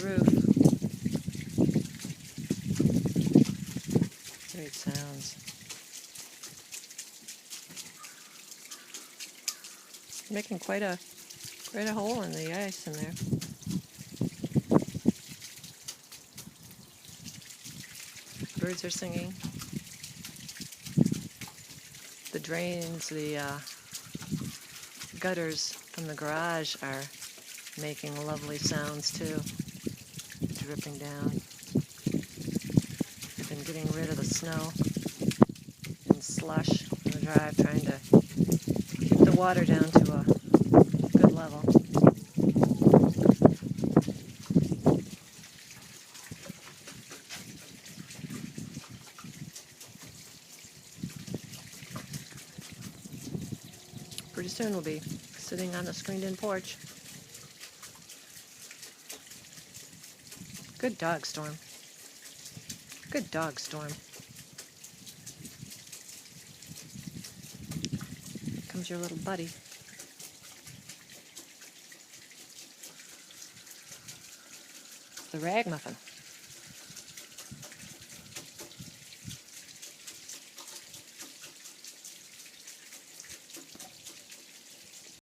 roof. Great sounds. Making quite a hole in the ice in there. Birds are singing. The drains, the gutters from the garage are making lovely sounds too, dripping down. I've been getting rid of the snow and slush on the drive, trying to keep the water down to a good level. Pretty soon we'll be sitting on the screened-in porch. Good dog, Storm. Good dog, Storm. Here comes your little buddy. The ragamuffin.